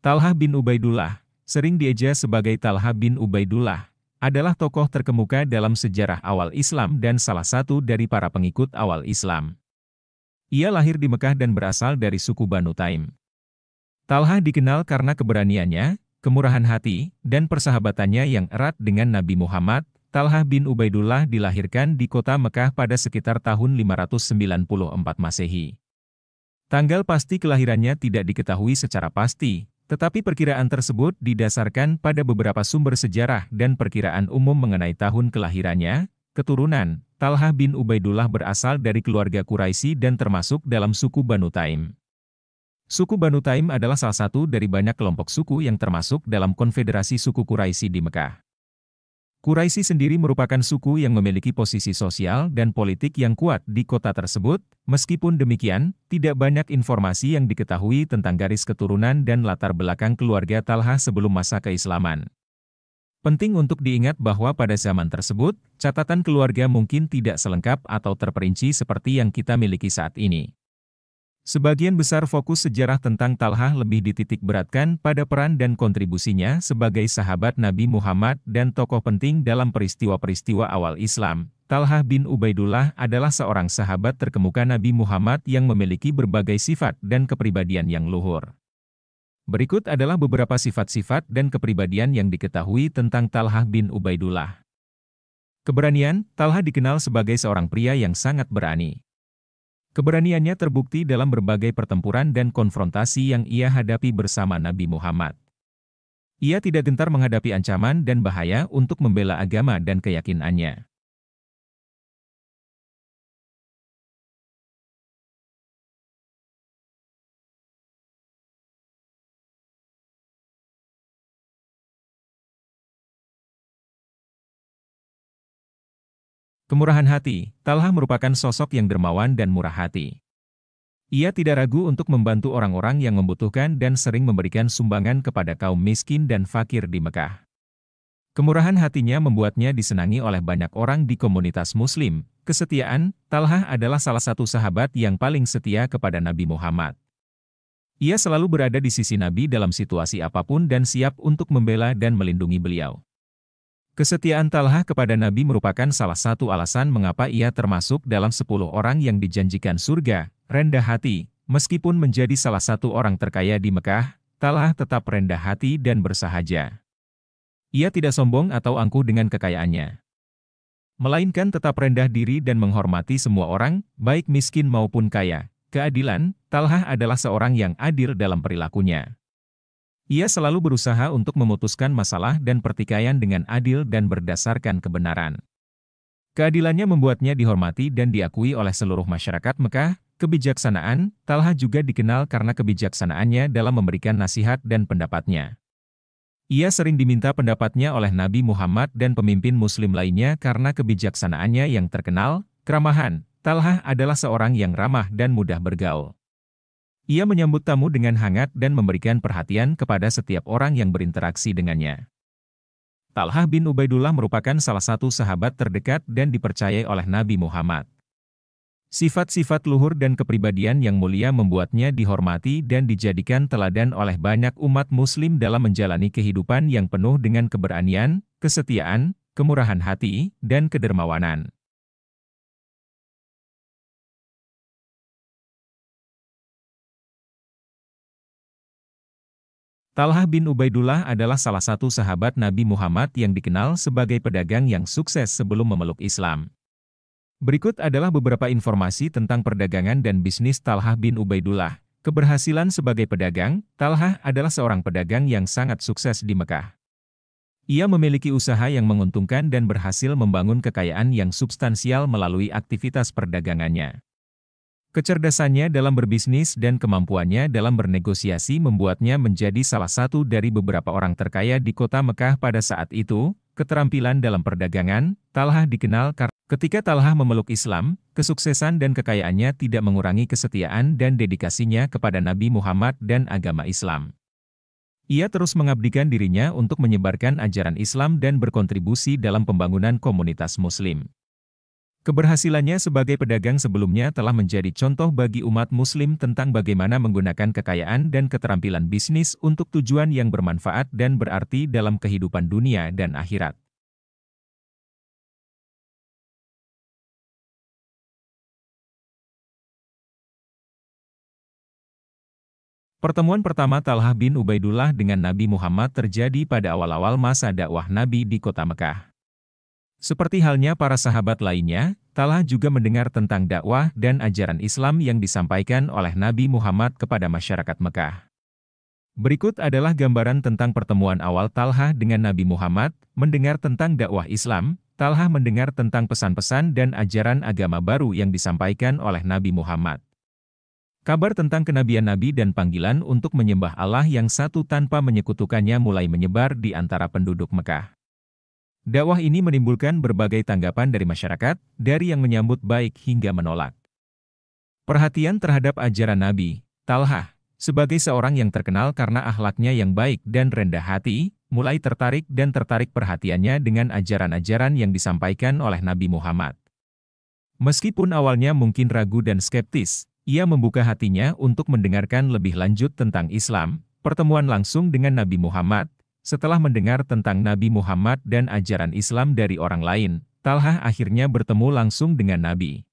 Talha bin Ubaidullah, sering dieja sebagai Talha bin Ubaidullah, adalah tokoh terkemuka dalam sejarah awal Islam dan salah satu dari para pengikut awal Islam. Ia lahir di Mekah dan berasal dari suku Banu Taim. Talha dikenal karena keberaniannya, kemurahan hati, dan persahabatannya yang erat dengan Nabi Muhammad. Talha bin Ubaidullah dilahirkan di kota Mekah pada sekitar tahun 594 Masehi. Tanggal pasti kelahirannya tidak diketahui secara pasti, tetapi perkiraan tersebut didasarkan pada beberapa sumber sejarah dan perkiraan umum mengenai tahun kelahirannya. Keturunan, Talha bin Ubaidullah berasal dari keluarga Quraisy dan termasuk dalam suku Banu Taim. Suku Banu Taim adalah salah satu dari banyak kelompok suku yang termasuk dalam konfederasi suku Quraisy di Mekah. Quraisy sendiri merupakan suku yang memiliki posisi sosial dan politik yang kuat di kota tersebut. Meskipun demikian, tidak banyak informasi yang diketahui tentang garis keturunan dan latar belakang keluarga Talha sebelum masa keislaman. Penting untuk diingat bahwa pada zaman tersebut, catatan keluarga mungkin tidak selengkap atau terperinci seperti yang kita miliki saat ini. Sebagian besar fokus sejarah tentang Talha lebih dititik beratkan pada peran dan kontribusinya sebagai sahabat Nabi Muhammad dan tokoh penting dalam peristiwa-peristiwa awal Islam. Talha bin Ubaidullah adalah seorang sahabat terkemuka Nabi Muhammad yang memiliki berbagai sifat dan kepribadian yang luhur. Berikut adalah beberapa sifat-sifat dan kepribadian yang diketahui tentang Talha bin Ubaidullah. Keberanian, Talha dikenal sebagai seorang pria yang sangat berani. Keberaniannya terbukti dalam berbagai pertempuran dan konfrontasi yang ia hadapi bersama Nabi Muhammad. Ia tidak gentar menghadapi ancaman dan bahaya untuk membela agama dan keyakinannya. Kemurahan hati, Talha merupakan sosok yang dermawan dan murah hati. Ia tidak ragu untuk membantu orang-orang yang membutuhkan dan sering memberikan sumbangan kepada kaum miskin dan fakir di Mekah. Kemurahan hatinya membuatnya disenangi oleh banyak orang di komunitas Muslim. Kesetiaan, Talha adalah salah satu sahabat yang paling setia kepada Nabi Muhammad. Ia selalu berada di sisi Nabi dalam situasi apapun dan siap untuk membela dan melindungi beliau. Kesetiaan Talha kepada Nabi merupakan salah satu alasan mengapa ia termasuk dalam 10 orang yang dijanjikan surga. Rendah hati, meskipun menjadi salah satu orang terkaya di Mekah, Talha tetap rendah hati dan bersahaja. Ia tidak sombong atau angkuh dengan kekayaannya, melainkan tetap rendah diri dan menghormati semua orang, baik miskin maupun kaya. Keadilan, Talha adalah seorang yang adil dalam perilakunya. Ia selalu berusaha untuk memutuskan masalah dan pertikaian dengan adil dan berdasarkan kebenaran. Keadilannya membuatnya dihormati dan diakui oleh seluruh masyarakat Mekah. Kebijaksanaan, Talha juga dikenal karena kebijaksanaannya dalam memberikan nasihat dan pendapatnya. Ia sering diminta pendapatnya oleh Nabi Muhammad dan pemimpin Muslim lainnya karena kebijaksanaannya yang terkenal. Keramahan, Talha adalah seorang yang ramah dan mudah bergaul. Ia menyambut tamu dengan hangat dan memberikan perhatian kepada setiap orang yang berinteraksi dengannya. Talha bin Ubaidullah merupakan salah satu sahabat terdekat dan dipercayai oleh Nabi Muhammad. Sifat-sifat luhur dan kepribadian yang mulia membuatnya dihormati dan dijadikan teladan oleh banyak umat Muslim dalam menjalani kehidupan yang penuh dengan keberanian, kesetiaan, kemurahan hati, dan kedermawanan. Talha bin Ubaidullah adalah salah satu sahabat Nabi Muhammad yang dikenal sebagai pedagang yang sukses sebelum memeluk Islam. Berikut adalah beberapa informasi tentang perdagangan dan bisnis Talha bin Ubaidullah. Keberhasilan sebagai pedagang, Talha adalah seorang pedagang yang sangat sukses di Mekah. Ia memiliki usaha yang menguntungkan dan berhasil membangun kekayaan yang substansial melalui aktivitas perdagangannya. Kecerdasannya dalam berbisnis dan kemampuannya dalam bernegosiasi membuatnya menjadi salah satu dari beberapa orang terkaya di kota Mekah pada saat itu. Keterampilan dalam perdagangan, Talha dikenal karena ketika Talha memeluk Islam, kesuksesan dan kekayaannya tidak mengurangi kesetiaan dan dedikasinya kepada Nabi Muhammad dan agama Islam. Ia terus mengabdikan dirinya untuk menyebarkan ajaran Islam dan berkontribusi dalam pembangunan komunitas Muslim. Keberhasilannya sebagai pedagang sebelumnya telah menjadi contoh bagi umat Muslim tentang bagaimana menggunakan kekayaan dan keterampilan bisnis untuk tujuan yang bermanfaat dan berarti dalam kehidupan dunia dan akhirat. Pertemuan pertama Talhah bin Ubaidullah dengan Nabi Muhammad terjadi pada awal-awal masa dakwah Nabi di kota Mekah. Seperti halnya para sahabat lainnya, Talhah juga mendengar tentang dakwah dan ajaran Islam yang disampaikan oleh Nabi Muhammad kepada masyarakat Mekah. Berikut adalah gambaran tentang pertemuan awal Talhah dengan Nabi Muhammad, mendengar tentang dakwah Islam. Talhah mendengar tentang pesan-pesan dan ajaran agama baru yang disampaikan oleh Nabi Muhammad. Kabar tentang kenabian Nabi dan panggilan untuk menyembah Allah yang satu tanpa menyekutukannya mulai menyebar di antara penduduk Mekah. Dakwah ini menimbulkan berbagai tanggapan dari masyarakat, dari yang menyambut baik hingga menolak. Perhatian terhadap ajaran Nabi, Talhah, sebagai seorang yang terkenal karena akhlaknya yang baik dan rendah hati, mulai tertarik perhatiannya dengan ajaran-ajaran yang disampaikan oleh Nabi Muhammad. Meskipun awalnya mungkin ragu dan skeptis, ia membuka hatinya untuk mendengarkan lebih lanjut tentang Islam. Pertemuan langsung dengan Nabi Muhammad. Setelah mendengar tentang Nabi Muhammad dan ajaran Islam dari orang lain, Talhah akhirnya bertemu langsung dengan Nabi.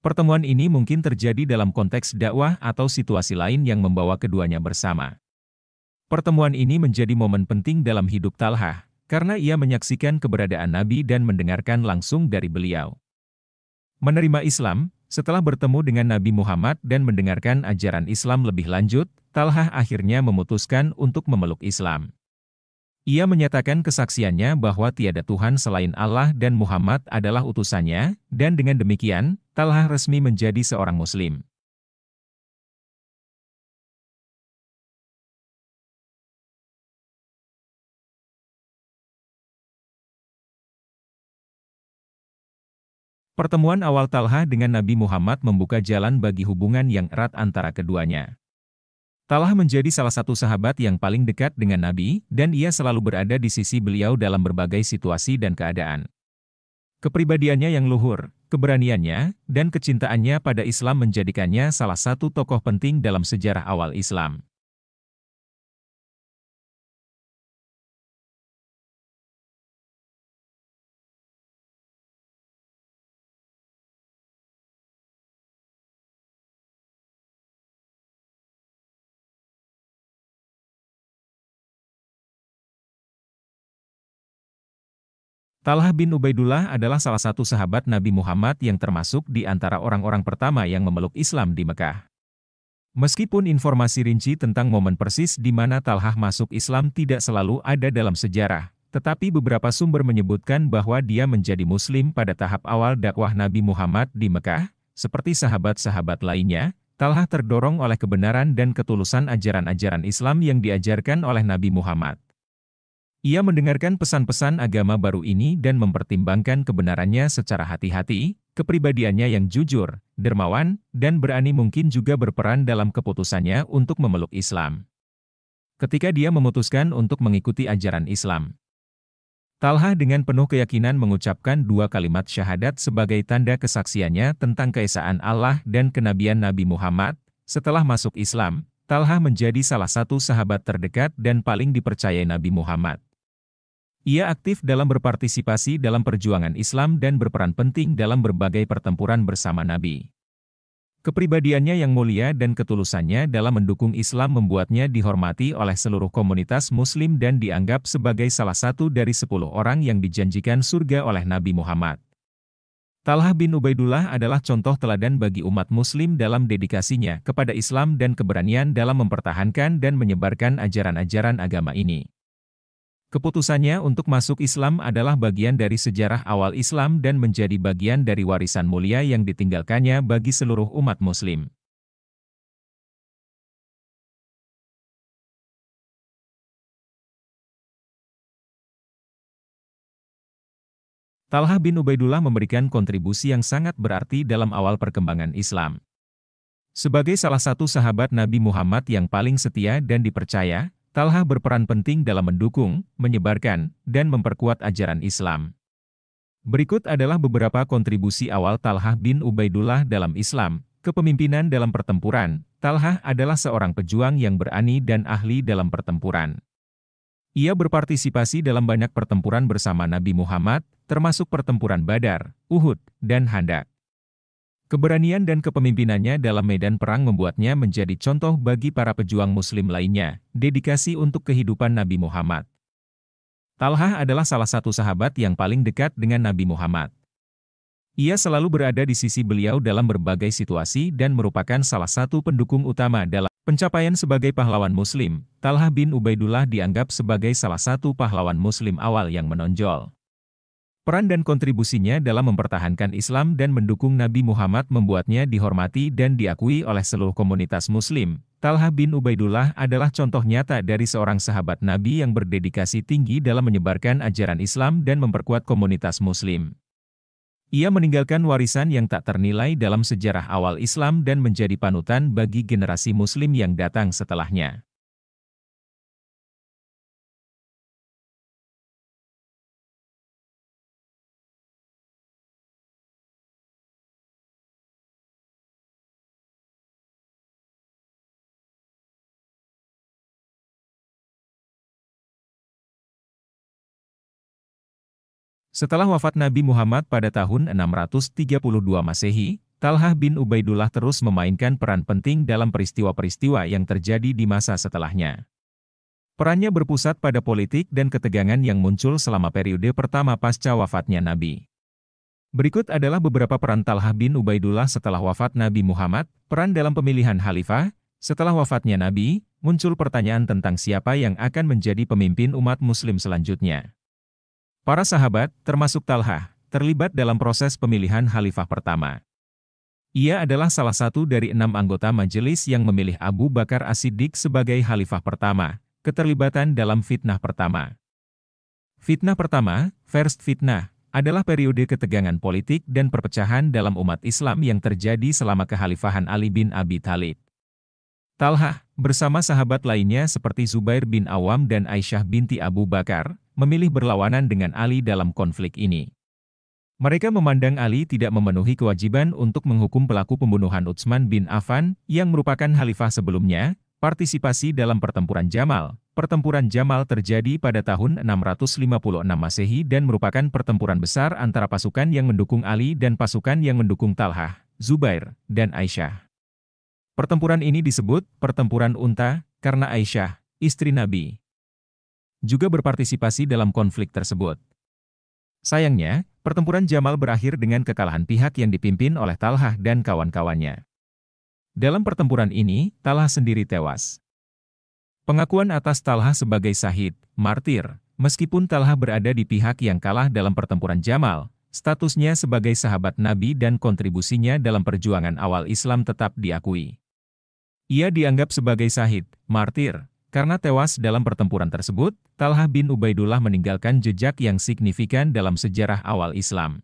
Pertemuan ini mungkin terjadi dalam konteks dakwah atau situasi lain yang membawa keduanya bersama. Pertemuan ini menjadi momen penting dalam hidup Talhah, karena ia menyaksikan keberadaan Nabi dan mendengarkan langsung dari beliau. Menerima Islam, setelah bertemu dengan Nabi Muhammad dan mendengarkan ajaran Islam lebih lanjut, Talhah akhirnya memutuskan untuk memeluk Islam. Ia menyatakan kesaksiannya bahwa tiada Tuhan selain Allah dan Muhammad adalah utusannya, dan dengan demikian, Talhah resmi menjadi seorang Muslim. Pertemuan awal Talhah dengan Nabi Muhammad membuka jalan bagi hubungan yang erat antara keduanya. Talhah menjadi salah satu sahabat yang paling dekat dengan Nabi, dan ia selalu berada di sisi beliau dalam berbagai situasi dan keadaan. Kepribadiannya yang luhur, keberaniannya, dan kecintaannya pada Islam menjadikannya salah satu tokoh penting dalam sejarah awal Islam. Talhah bin Ubaidullah adalah salah satu sahabat Nabi Muhammad yang termasuk di antara orang-orang pertama yang memeluk Islam di Mekah. Meskipun informasi rinci tentang momen persis di mana Talhah masuk Islam tidak selalu ada dalam sejarah, tetapi beberapa sumber menyebutkan bahwa dia menjadi Muslim pada tahap awal dakwah Nabi Muhammad di Mekah. Seperti sahabat-sahabat lainnya, Talhah terdorong oleh kebenaran dan ketulusan ajaran-ajaran Islam yang diajarkan oleh Nabi Muhammad. Ia mendengarkan pesan-pesan agama baru ini dan mempertimbangkan kebenarannya secara hati-hati. Kepribadiannya yang jujur, dermawan, dan berani mungkin juga berperan dalam keputusannya untuk memeluk Islam. Ketika dia memutuskan untuk mengikuti ajaran Islam, Talhah dengan penuh keyakinan mengucapkan dua kalimat syahadat sebagai tanda kesaksiannya tentang keesaan Allah dan kenabian Nabi Muhammad. Setelah masuk Islam, Talhah menjadi salah satu sahabat terdekat dan paling dipercayai Nabi Muhammad. Ia aktif dalam berpartisipasi dalam perjuangan Islam dan berperan penting dalam berbagai pertempuran bersama Nabi. Kepribadiannya yang mulia dan ketulusannya dalam mendukung Islam membuatnya dihormati oleh seluruh komunitas Muslim dan dianggap sebagai salah satu dari 10 orang yang dijanjikan surga oleh Nabi Muhammad. Talhah bin Ubaidullah adalah contoh teladan bagi umat Muslim dalam dedikasinya kepada Islam dan keberanian dalam mempertahankan dan menyebarkan ajaran-ajaran agama ini. Keputusannya untuk masuk Islam adalah bagian dari sejarah awal Islam dan menjadi bagian dari warisan mulia yang ditinggalkannya bagi seluruh umat Muslim. Talhah bin Ubaidullah memberikan kontribusi yang sangat berarti dalam awal perkembangan Islam. Sebagai salah satu sahabat Nabi Muhammad yang paling setia dan dipercaya, Talhah berperan penting dalam mendukung, menyebarkan, dan memperkuat ajaran Islam. Berikut adalah beberapa kontribusi awal Talhah bin Ubaidullah dalam Islam. Kepemimpinan dalam pertempuran. Talhah adalah seorang pejuang yang berani dan ahli dalam pertempuran. Ia berpartisipasi dalam banyak pertempuran bersama Nabi Muhammad, termasuk pertempuran Badar, Uhud, dan Khandaq. Keberanian dan kepemimpinannya dalam medan perang membuatnya menjadi contoh bagi para pejuang Muslim lainnya. Dedikasi untuk kehidupan Nabi Muhammad. Talhah adalah salah satu sahabat yang paling dekat dengan Nabi Muhammad. Ia selalu berada di sisi beliau dalam berbagai situasi dan merupakan salah satu pendukung utama dalam pencapaian sebagai pahlawan Muslim. Talhah bin Ubaidullah dianggap sebagai salah satu pahlawan Muslim awal yang menonjol. Peran dan kontribusinya dalam mempertahankan Islam dan mendukung Nabi Muhammad membuatnya dihormati dan diakui oleh seluruh komunitas Muslim. Talhah bin Ubaidullah adalah contoh nyata dari seorang sahabat Nabi yang berdedikasi tinggi dalam menyebarkan ajaran Islam dan memperkuat komunitas Muslim. Ia meninggalkan warisan yang tak ternilai dalam sejarah awal Islam dan menjadi panutan bagi generasi Muslim yang datang setelahnya. Setelah wafat Nabi Muhammad pada tahun 632 Masehi, Talhah bin Ubaidullah terus memainkan peran penting dalam peristiwa-peristiwa yang terjadi di masa setelahnya. Perannya berpusat pada politik dan ketegangan yang muncul selama periode pertama pasca wafatnya Nabi. Berikut adalah beberapa peran Talhah bin Ubaidullah setelah wafat Nabi Muhammad. Peran dalam pemilihan khalifah. Setelah wafatnya Nabi, muncul pertanyaan tentang siapa yang akan menjadi pemimpin umat Muslim selanjutnya. Para sahabat, termasuk Talhah, terlibat dalam proses pemilihan khalifah pertama. Ia adalah salah satu dari 6 anggota majelis yang memilih Abu Bakar As-Siddiq sebagai khalifah pertama. Keterlibatan dalam fitnah pertama. Fitnah pertama, First Fitnah, adalah periode ketegangan politik dan perpecahan dalam umat Islam yang terjadi selama kekhalifahan Ali bin Abi Thalib. Talhah, bersama sahabat lainnya seperti Zubair bin Awam dan Aisyah binti Abu Bakar, memilih berlawanan dengan Ali dalam konflik ini. Mereka memandang Ali tidak memenuhi kewajiban untuk menghukum pelaku pembunuhan Utsman bin Affan, yang merupakan khalifah sebelumnya. Partisipasi dalam pertempuran Jamal. Pertempuran Jamal terjadi pada tahun 656 Masehi dan merupakan pertempuran besar antara pasukan yang mendukung Ali dan pasukan yang mendukung Talhah, Zubair, dan Aisyah. Pertempuran ini disebut Pertempuran Unta, karena Aisyah, istri Nabi, juga berpartisipasi dalam konflik tersebut. Sayangnya, pertempuran Jamal berakhir dengan kekalahan pihak yang dipimpin oleh Talhah dan kawan-kawannya. Dalam pertempuran ini, Talhah sendiri tewas. Pengakuan atas Talhah sebagai syahid, martir, meskipun Talhah berada di pihak yang kalah dalam pertempuran Jamal, statusnya sebagai sahabat Nabi dan kontribusinya dalam perjuangan awal Islam tetap diakui. Ia dianggap sebagai syahid, martir, karena tewas dalam pertempuran tersebut. Talhah bin Ubaidullah meninggalkan jejak yang signifikan dalam sejarah awal Islam.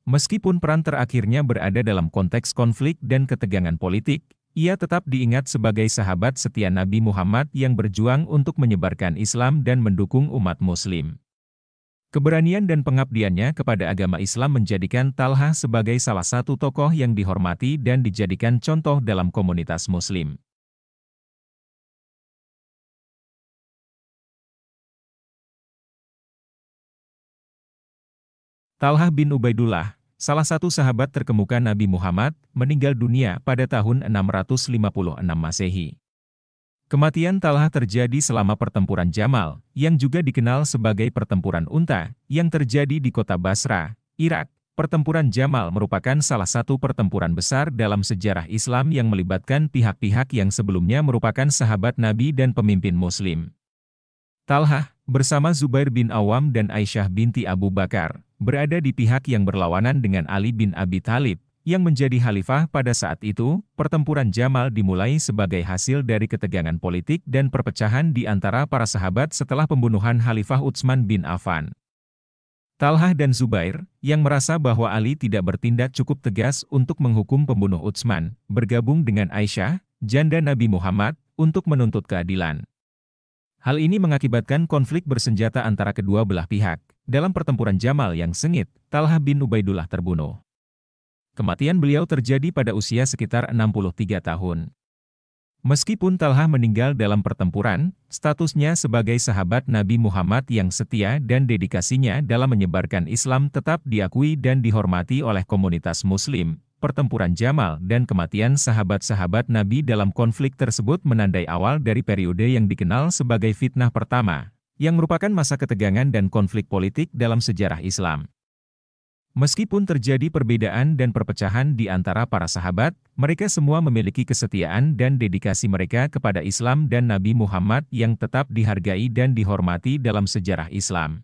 Meskipun peran terakhirnya berada dalam konteks konflik dan ketegangan politik, ia tetap diingat sebagai sahabat setia Nabi Muhammad yang berjuang untuk menyebarkan Islam dan mendukung umat Muslim. Keberanian dan pengabdiannya kepada agama Islam menjadikan Talhah sebagai salah satu tokoh yang dihormati dan dijadikan contoh dalam komunitas Muslim. Talhah bin Ubaidullah, salah satu sahabat terkemuka Nabi Muhammad, meninggal dunia pada tahun 656 Masehi. Kematian Talhah terjadi selama pertempuran Jamal, yang juga dikenal sebagai Pertempuran Unta, yang terjadi di kota Basra, Irak. Pertempuran Jamal merupakan salah satu pertempuran besar dalam sejarah Islam yang melibatkan pihak-pihak yang sebelumnya merupakan sahabat Nabi dan pemimpin Muslim. Talhah, bersama Zubair bin Awam dan Aisyah binti Abu Bakar, berada di pihak yang berlawanan dengan Ali bin Abi Thalib, yang menjadi khalifah pada saat itu. Pertempuran Jamal dimulai sebagai hasil dari ketegangan politik dan perpecahan di antara para sahabat setelah pembunuhan Khalifah Utsman bin Affan. Talhah dan Zubair, yang merasa bahwa Ali tidak bertindak cukup tegas untuk menghukum pembunuh Utsman, bergabung dengan Aisyah, janda Nabi Muhammad, untuk menuntut keadilan. Hal ini mengakibatkan konflik bersenjata antara kedua belah pihak. Dalam pertempuran Jamal yang sengit, Talha bin Ubaidullah terbunuh. Kematian beliau terjadi pada usia sekitar 63 tahun. Meskipun Talha meninggal dalam pertempuran, statusnya sebagai sahabat Nabi Muhammad yang setia dan dedikasinya dalam menyebarkan Islam tetap diakui dan dihormati oleh komunitas Muslim. Pertempuran Jamal dan kematian sahabat-sahabat Nabi dalam konflik tersebut menandai awal dari periode yang dikenal sebagai fitnah pertama, yang merupakan masa ketegangan dan konflik politik dalam sejarah Islam. Meskipun terjadi perbedaan dan perpecahan di antara para sahabat, mereka semua memiliki kesetiaan dan dedikasi mereka kepada Islam dan Nabi Muhammad yang tetap dihargai dan dihormati dalam sejarah Islam.